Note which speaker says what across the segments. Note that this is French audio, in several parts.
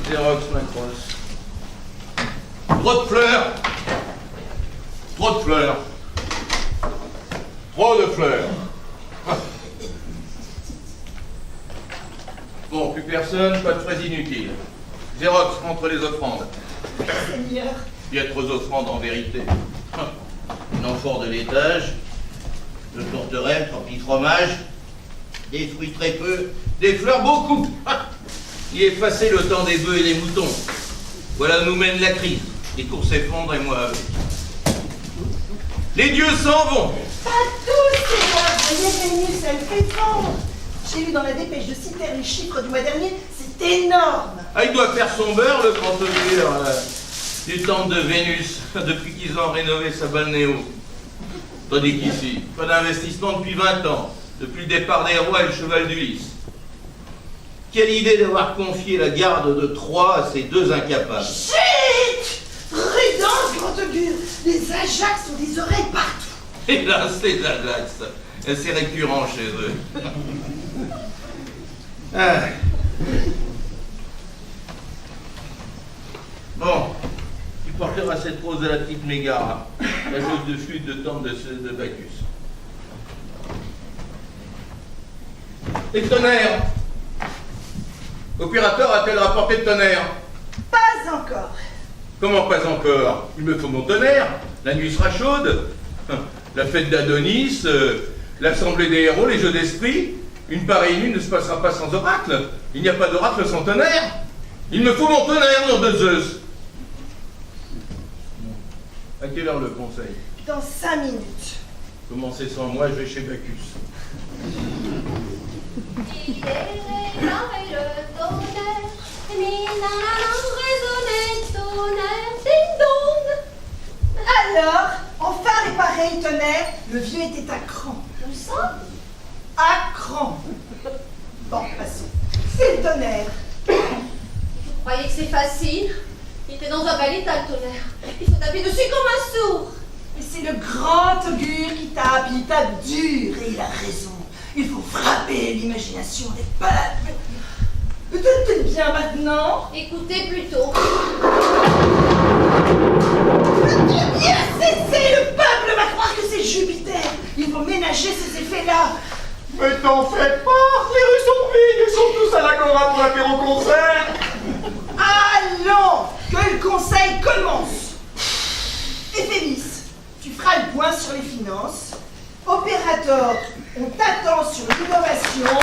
Speaker 1: Xerox Macross. Trop de fleurs. Trop de fleurs. Trop de fleurs. Bon, plus personne, pas de frais inutiles. Xerox, entre les offrandes.
Speaker 2: Seigneur.
Speaker 1: Piètres offrandes en vérité. Une amphore de laitage, de tourterelle, torpille fromage, des fruits très peu, des fleurs beaucoup. Y effacer le temps des bœufs et des moutons. Voilà où nous mène la crise. Les cours s'effondrent et moi avec. Les dieux s'en vont.
Speaker 2: Pas tous, Seigneur. Voyez, Vénus, elle fait fondre. J'ai lu dans la dépêche de Citer les chiffres du mois dernier, c'est énorme.
Speaker 1: Ah, il doit faire son beurre, le grand augure du temple de Vénus, depuis qu'ils ont rénové sa balnéo. Tandis qu'ici, pas d'investissement depuis 20 ans, depuis le départ des rois et le cheval d'Ulysse. Quelle idée d'avoir confié la garde de Troie à ces deux incapables.
Speaker 2: Chut! Prudence, grand augure. Les Ajax ont des oreilles partout.
Speaker 1: Hélas, c'est Ajax. C'est récurrent chez eux. Ah. Bon, tu porteras cette rose à la petite Mégara, la joueuse de flûte de temple de Bacchus. Et le tonnerre? L'opérateur a-t-elle rapporté le tonnerre?
Speaker 2: Pas encore.
Speaker 1: Comment pas encore? Il me faut mon tonnerre. La nuit sera chaude. La fête d'Adonis, l'assemblée des héros, les jeux d'esprit. Une pareille nuit ne se passera pas sans oracle. Il n'y a pas d'oracle sans tonnerre. Il me faut mon tonnerre, nom de Zeus. À quelle heure le conseil?
Speaker 2: Dans 5 minutes.
Speaker 1: Commencez sans moi, je vais chez Bacchus.
Speaker 3: Il est là et le tonnerre, mine dans la langue résonnait, tonnerre, ding dong.
Speaker 2: Alors, enfin réparé le tonnerre, le vieux était à cran.
Speaker 3: Où ça?
Speaker 2: À cran. Bon, passons. C'est le tonnerre.
Speaker 3: Vous croyez que c'est facile? Il était dans un bel état, le tonnerre. Il faut taper dessus comme un sourd.
Speaker 2: Et c'est le grand augure qui tape, il tape dur et il a raison. Il faut frapper l'imagination des peuples. Peut-être bien maintenant.
Speaker 3: Écoutez plutôt.
Speaker 2: Bien cesser, le peuple va croire que c'est Jupiter. Il faut ménager ces effets-là.
Speaker 4: Mais t'en fais pas, les rues sont vides, ils sont tous à l'agora pour l'apéro-concert.
Speaker 2: Allons, que le conseil commence. Éphémis, tu feras le point sur les finances. Opérateur, on t'attend sur l'innovation.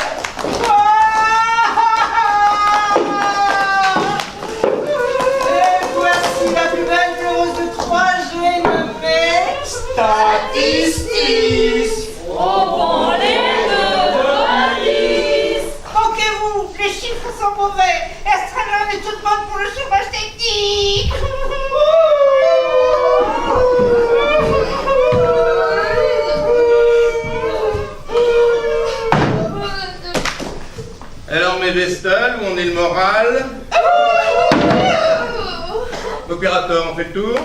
Speaker 2: Et voici la plus belle des roses de Troie, je l'ai nommée
Speaker 4: Statistis.
Speaker 2: Moquez-vous, les chiffres sont mauvais. Astronome est toute bonne pour le chômage technique.
Speaker 1: Alors mes vestales, où on est le moral? Opérateur, on fait le tour?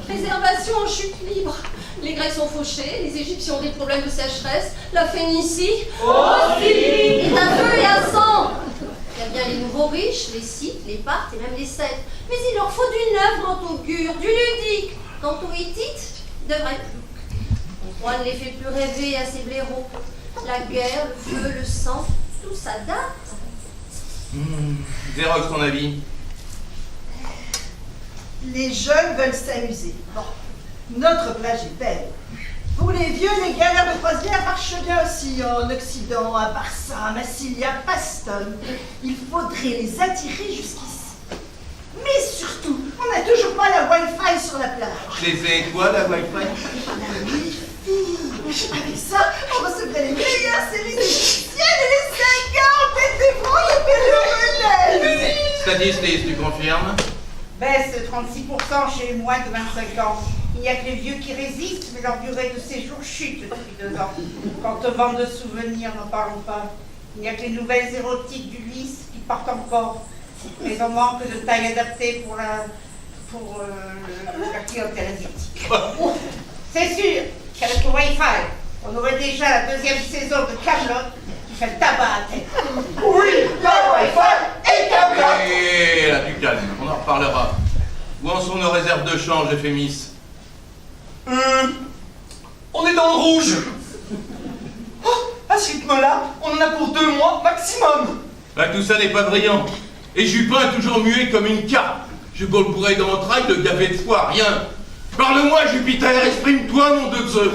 Speaker 3: Préservation en chute libre. Les Grecs sont fauchés, les Égyptiens ont des problèmes de sécheresse, la Phénicie est à feu et à sang. Il y a bien les nouveaux riches, les Scythes, les Parthes et même les Celtes. Mais il leur faut du neuf, grand augure, du ludique. Quant aux Hittites, de vrais ploucs. On croit ne les fait plus rêver à ces blaireaux. La guerre, le feu, le sang, tout ça date.
Speaker 1: Xerox, ton avis?
Speaker 2: Les jeunes veulent s'amuser. Bon, notre plage est belle. Pour les vieux, les galères de croisière marchent bien aussi en Occident, à Barça, Massilia, Paestum. Il faudrait les attirer jusqu'ici. Mais surtout, on n'a toujours pas la Wi-Fi sur la plage.
Speaker 1: Je les ai, quoi, la Wi-Fi?
Speaker 2: La Wi-Fi. Avec ça, on recevrait les meilleures séries égyptiennes et les 50 et des brouilles
Speaker 1: Statistis, tu confirmes?
Speaker 5: Baisse de 36% chez les moins de 25 ans. Il n'y a que les vieux qui résistent, mais leur durée de séjour chute depuis 2 ans. Quant aux ventes de souvenirs, n'en parlons pas. Il n'y a que les nouvelles érotiques d'Ulysse qui partent encore. Mais on manque de taille adaptée pour la clientèle asiatique. C'est sûr qu'avec le Wi-Fi, on aurait déjà la 2e saison de Camelot qui fait le tabac à tête.
Speaker 4: Oui, la Wi-Fi et Camelot.
Speaker 1: parlera. Où en sont nos réserves de change, Éphémis?
Speaker 4: On est dans le rouge. Oh, à ce rythme-là, on en a pour 2 mois maximum.
Speaker 1: Bah, tout ça n'est pas brillant. Et Jupin est toujours muet comme une carpe. Je golperai dans l'entraille de gavet de foi, rien. Parle-moi, Jupiter, exprime-toi, nom de Zeus.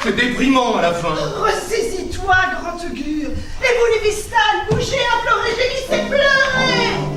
Speaker 1: C'est déprimant à la fin.
Speaker 2: Ressaisis-toi, grand augure. Et vous, les Vistales, bougez, implorez, gémissez, pleurez.